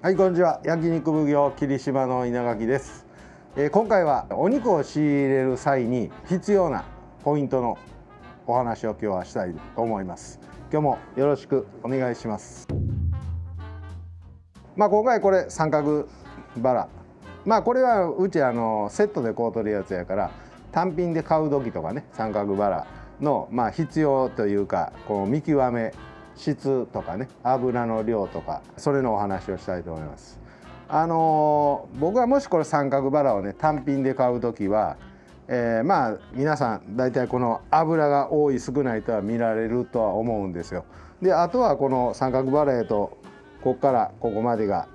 はい、こんにちは。焼肉奉行霧島の稲垣です。今回はお肉を仕入れる際に必要なポイントのお話を今日はしたいと思います。今日もよろしくお願いします。今回これ三角バラ。これはうちセットで買うとるやつやから、単品で買う時とかね、三角バラの必要というか、こう見極め、質とかね、油の量とか、それのお話をしたいと思います。僕はもしこれ三角バラをね単品で買う時は、皆さん大体この油が多い少ないとは見られるとは思うんですよ。であとはこの三角バラやとここからここまでが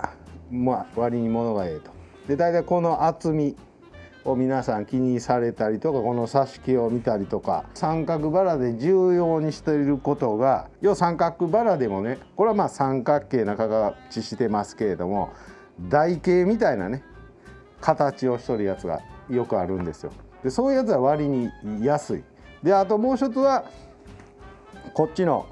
割に物がええと。で大体この厚みを皆さん気にされたりとか、この挿し木を見たりとか、三角バラで重要にしていることが、三角バラでもね、これは三角形な形してますけれども、台形みたいなね形をしとるやつがよくあるんですよ。でそういうやつは割に安い。であともう一つはこっちの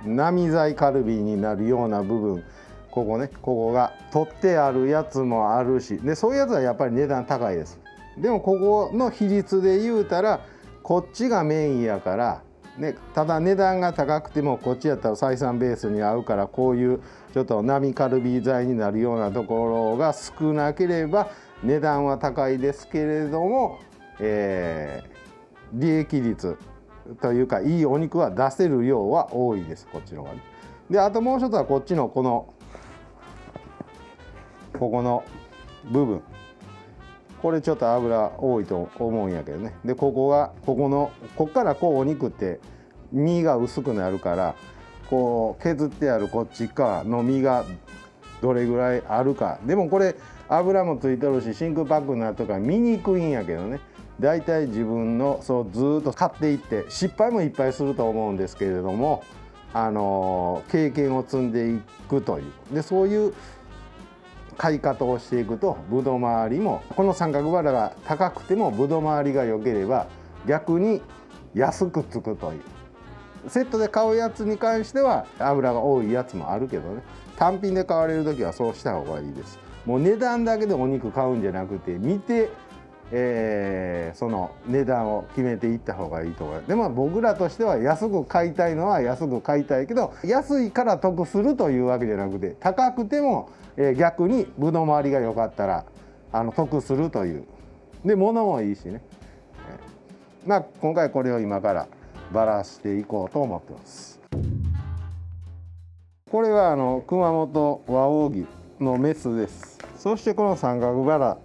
並材カルビになるような部分、ここが取ってあるやつもあるし、でそういうやつはやっぱり値段高いです。でもここの比率で言うたらこっちがメインやから、ね、ただ値段が高くてもこっちやったら採算ベースに合うから、こういうちょっと並カルビ材になるようなところが少なければ値段は高いですけれども、利益率というかいいお肉は出せる量は多いです、こっちの方がね。であともう一つはこっちのここの部分、これちょっと油多いと思うんやけどね。でこっからこうお肉って身が薄くなるから、こう削ってあるこっち側の身がどれぐらいあるか。でもこれ油もついてるし真空パックになるとか見にくいんやけどね、だいたい自分のそうずっと買っていって失敗もいっぱいすると思うんですけれども、経験を積んでいくという、でそういう買い方をしていくと、ぶどまわりもこの三角バラが高くてもぶどまわりが良ければ逆に安くつくという。セットで買うやつに関しては油が多いやつもあるけどね、単品で買われる時はそうした方がいいです。もう値段だけでお肉買うんじゃなくて見て、その値段を決めていった方がいいと思います。でも僕らとしては安く買いたいのは安く買いたいけど、安いから得するというわけじゃなくて、高くても逆にぶどまわりが良かったら得するという。で物もいいしね、今回これを今からバラしていこうと思ってます。これは熊本和扇のメスです。そしてこの三角バラ、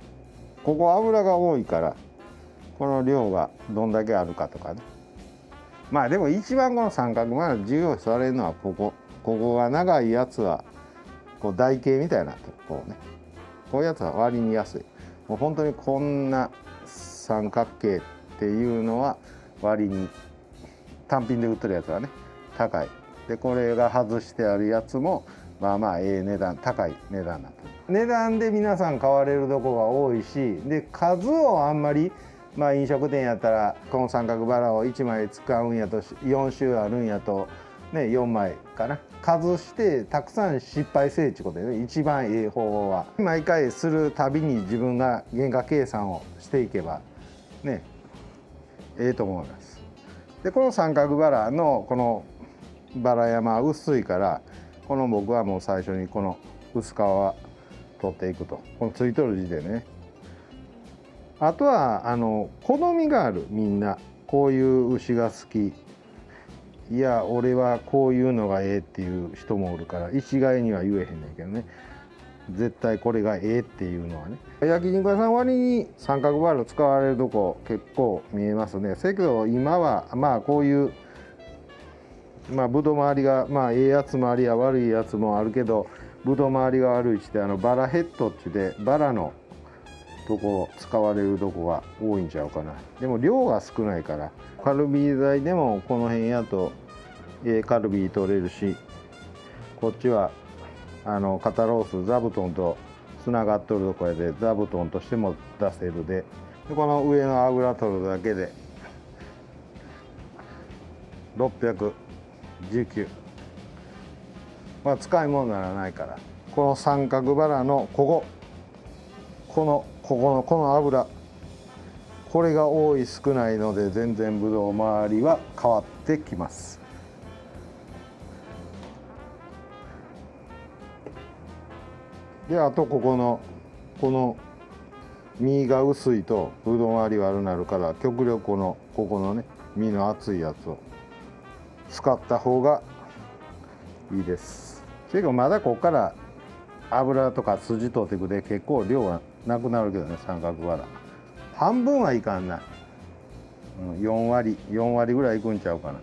ここ油が多いからこの量がどんだけあるかとかね。でも一番この三角バラ重要視されるのはここが長いやつはこう台形みたいなとこね、こういうやつは割に安い。もう本当にこんな三角形っていうのは割に単品で売ってるやつはね高い。でこれが外してあるやつも値段、高い値段だと。値段で皆さん買われるとこが多いし、で数をあんまり飲食店やったらこの三角バラを1枚使うんやと4種あるんやとね、4枚かな、数してたくさん失敗せえってことでね、一番ええ方法は毎回するたびに自分が原価計算をしていけばねええと思います。でこの三角バラのこのバラ山は薄いから、この僕はもう最初にこの薄皮は取っていくと、このついとる時点でね。あとは好みがある。みんなこういう牛が好き、いや俺はこういうのがええっていう人もおるから、一概には言えへんねんけどね、絶対これがええっていうのはね。焼肉屋さん割に三角バラ使われるとこ結構見えますね。せやけど今はこういうぶどう周りがええやつもありや悪いやつもあるけど、ぶどう周りが悪いしてバラヘッドって言ってバラのとこ使われるとこが多いんちゃうかな。でも量が少ないから、カルビ材でもこの辺やとカルビ取れるし、こっちは肩ロース座布団とつながっとるとこやで座布団としても出せるで、この上の脂取るだけで619、使い物にならないからこの三角バラのこの油、これが多い少ないので全然ぶどう周りは変わってきます。であとこの実が薄いとぶどう周り悪くなるから、極力ここのね実の厚いやつを使った方がいいです。けどまだここから油とか筋取っていくで結構量はなくなるけどね、三角バラ半分はいかんな、4割ぐらいいくんちゃうかな。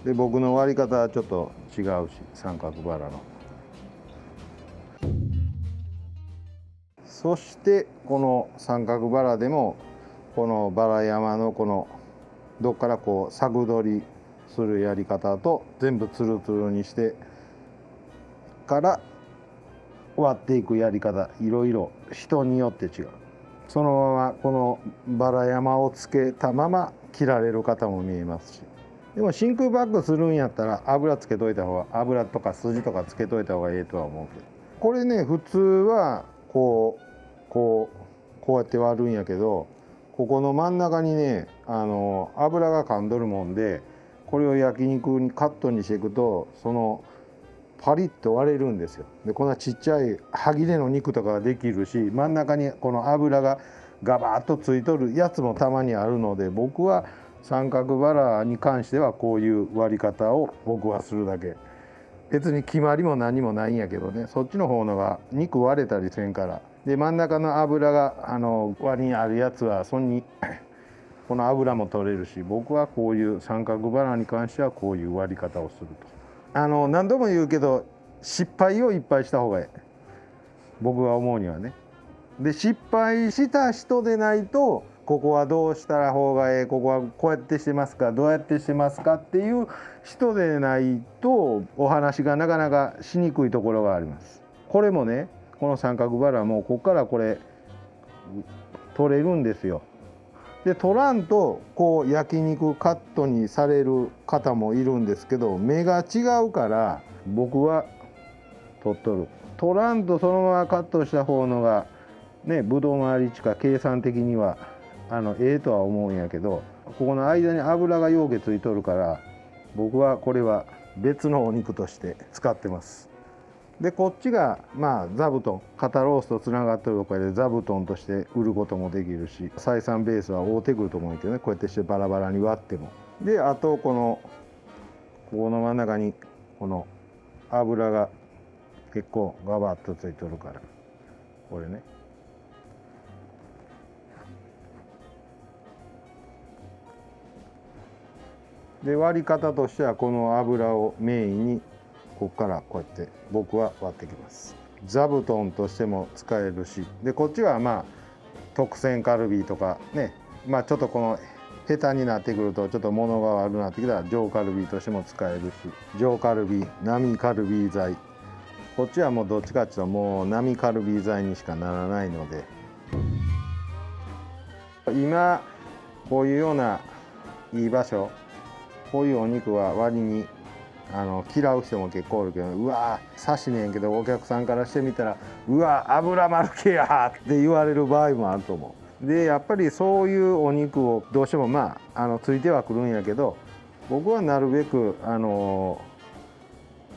で僕の割り方はちょっと違うし、三角バラの。そしてこの三角バラでもこのバラ山のどっから作取りするやり方と、全部ツルツルにしてから割っていくやり方、いろいろ人によって違う。そのままこのバラ山をつけたまま切られる方も見えますし、でも真空パックするんやったら油つけといた方が、油とか筋とかつけといた方がいいとは思うけど、これね普通はこうやって割るんやけど、ここの真ん中にね油が噛んどるもんで、これを焼肉にカットにしていくとパリッと割れるんですよ。でこんなちっちゃい歯切れの肉とかができるし、真ん中にこの油がガバッとついとるやつもたまにあるので、僕は三角バラに関してはこういう割り方を僕はするだけ。別に決まりも何もないんやけどね、そっちの方のが肉割れたりせんから。で真ん中の油が割にあるやつはこの油も取れるし、僕はこういう三角バラに関してはこういう割り方をすると。何度も言うけど、失敗をいっぱいした方がいい、僕が思うにはね。で失敗した人でないと、ここはどうしたら方がええ、ここはこうやってしてますか、どうやってしてますかっていう人でないとお話がなかなかしにくいところがあります。これもね、この三角バラもここからこれ取れるんですよ。で取らんと焼肉カットにされる方もいるんですけど、目が違うから僕は取っとる。取らんとそのままカットした方のがね、ぶどう周り近計算的にはええとは思うんやけど、ここの間に油がようけついとるから、僕はこれは別のお肉として使ってます。でこっちが座布団、肩ロースとつながってるところで座布団として売ることもできるし、採算ベースは合うてくると思うんやけどね、こうやってしてバラバラに割っても。であとここの真ん中にこの油が結構ガバッとついとるから、これね、で割り方としてはこの油をメインにここからこうやって僕は割ってきます。座布団としても使えるし、でこっちは特選カルビとかね、ちょっとこの下手になってくるとちょっと物が悪くなってきたら上カルビとしても使えるし、上カルビ、並カルビ材、こっちはもうどっちかっていうともう並カルビ材にしかならないので、今こういうようないい場所、こういうお肉は割に嫌う人も結構おるけど、うわ刺しねんけどお客さんからしてみたらうわ油まるけやって言われる場合もあると思う。でやっぱりそういうお肉をどうしてもついてはくるんやけど、僕はなるべく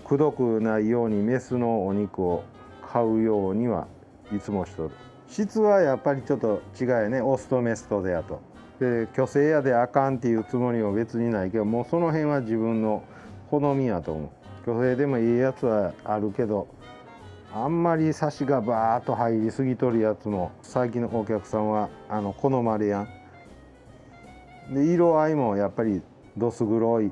くどくないようにメスのお肉を買うようにはいつもしとる。質はやっぱりちょっと違うよね、オスとメスとでやと。で虚勢やであかんっていうつもりも別にないけど、もうその辺は自分の好みやと思う。虚勢でもいいやつはあるけど、あんまりサシがバーッと入りすぎとるやつも最近のお客さんは好まれやん。で色合いもやっぱりどす黒い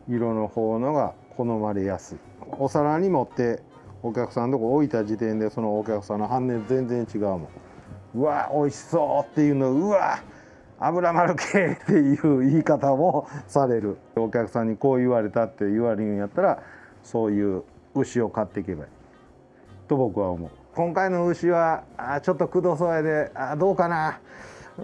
色の方のが好まれやすい。お皿に持ってお客さんのとこ置いた時点でそのお客さんの反応全然違うもん。うわ美味しそうっていうの、うわ油まるけっていう言い方もされる。お客さんにこう言われたって言われるんやったら、そういう牛を買っていけばいいと僕は思う。今回の牛はちょっとくどそうやで、どうかな、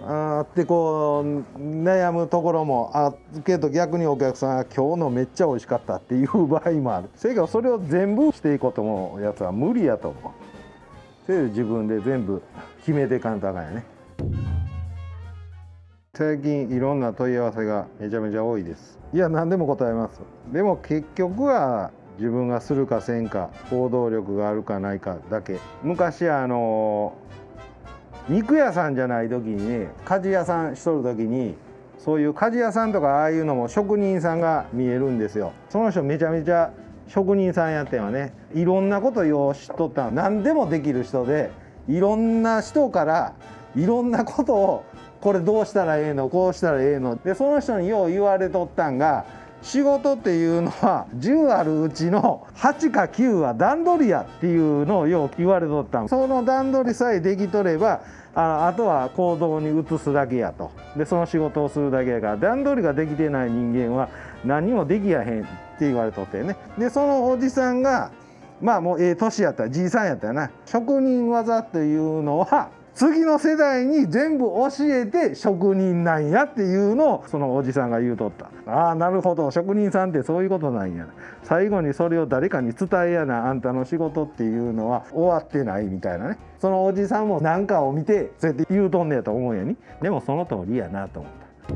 あってこう悩むところもあるけど、逆にお客さんが今日のめっちゃ美味しかったっていう場合もある。せやけどそれを全部していこうと思うやつは無理やと思う。それで自分で全部決めていかんとあかんやね。最近いろんな問い合わせがめちゃめちゃ多いです。いや、何でも答えます。でも結局は自分がするかせんか、行動力があるかないかだけ。昔肉屋さんじゃない時にね、鍛冶屋さんしとる時に、そういう鍛冶屋さんとかああいうのも職人さんが見えるんですよ。その人めちゃめちゃ職人さんやってんわね。いろんなことを知っとったの。何でもできる人で、いろんな人からいろんなことを、これどうしたらええの、こうしたらええので、その人によう言われとったんが、仕事っていうのは10あるうちの8か9は段取りやっていうのをよう言われとったん。その段取りさえできとれば、あとは行動に移すだけやと。でその仕事をするだけやから、段取りができてない人間は何もできやへんって言われとってね。でそのおじさんがまあもう年やったらじいさんやったらな、職人技というのは次の世代に全部教えて職人なんやっていうのをそのおじさんが言うとった。ああ、なるほど、職人さんってそういうことなんや。最後にそれを誰かに伝えやな、あんたの仕事っていうのは終わってないみたいなね。そのおじさんも何かを見てそうやって言うとんねやと思うんやに。でもその通りやなと思った。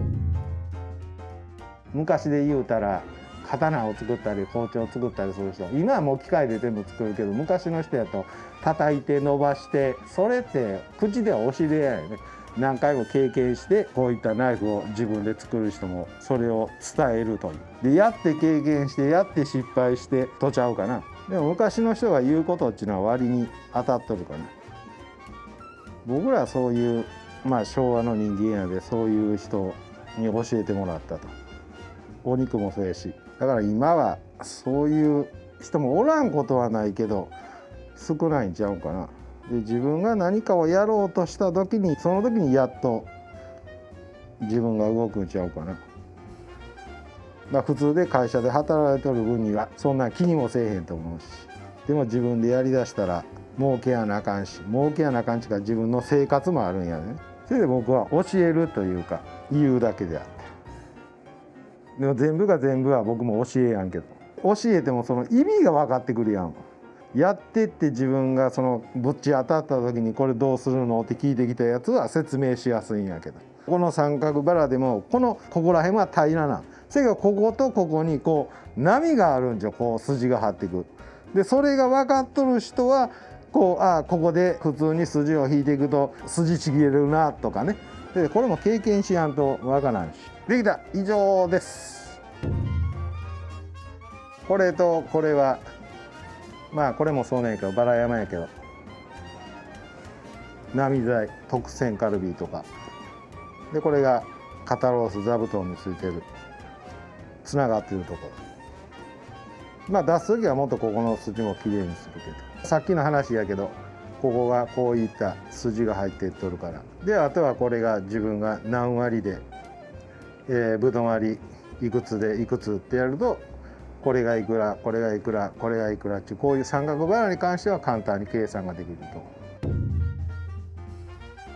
昔で言うたら刀を作ったり包丁を作ったりする人、今はもう機械で全部作るけど、昔の人やと叩いて伸ばして、それって口では教えれやよね。何回も経験して、こういったナイフを自分で作る人もそれを伝えるという。でやって経験して、やって失敗してとちゃうかな。でも昔の人が言うことっていうのは割に当たっとるかな。僕らはそういう昭和の人間やで、そういう人に教えてもらったと。お肉もそうやし、だから今はそういう人もおらんことはないけど少ないんちゃうかな。で自分が何かをやろうとした時に、その時にやっと自分が動くんちゃうかな。普通で会社で働いてる分にはそんな気にもせえへんと思うし、でも自分でやりだしたら儲けやなあかんし、儲けやなあかんちか自分の生活もあるんやね。それで僕は教えるというか言うだけであって、でも全部が全部は僕も教えやんけど、教えてもその意味が分かってくるやん。やってって自分がそのぶっち当たった時にこれどうするのって聞いてきたやつは説明しやすいんやけど、この三角バラでもここら辺は平らな、それがこことここにこう波があるんじゃ、こう筋が張ってくる。でそれが分かっとる人はここで普通に筋を引いていくと筋ちぎれるなとかね。でこれも経験しやんと分からんし。できた、以上です。これとこれはこれもそうなんやけどバラ山やけど、並材特選カルビとかで、これが肩ロース座布団についてるつながってるところ。出す時はもっとここの筋もきれいにするけど、さっきの話やけどここがこういった筋が入っていっとるから。であとはこれが自分が何割でぶどう割りいくつでいくつってやると、これがいくら、これがいくら、これがいくらっていう、こういう三角バラに関しては簡単に計算ができる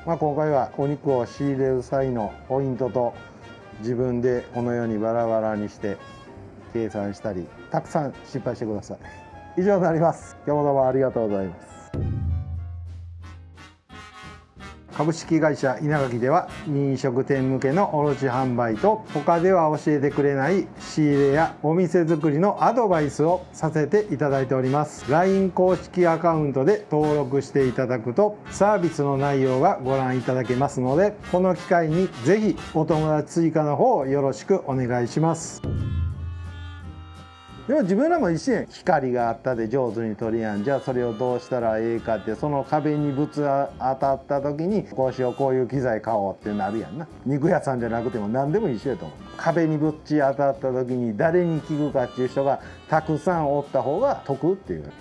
と。今回はお肉を仕入れる際のポイントと、自分でこのようにバラバラにして計算したり、たくさん失敗してください。以上になります。今日もどうもありがとうございます。株式会社稲垣では飲食店向けの卸販売と、他では教えてくれない仕入れやお店作りのアドバイスをさせていただいております。 LINE 公式アカウントで登録していただくとサービスの内容がご覧いただけますので、この機会にぜひお友達追加の方よろしくお願いします。でも自分らも一緒やん。光があったで上手に撮るやん。じゃあそれをどうしたらええかって、その壁にぶつ当たった時にこうしよう、こういう機材買おうってなるやんな。肉屋さんじゃなくても何でも一緒やと思う。壁にぶち当たった時に誰に聞くかっていう人がたくさんおった方が得っていう。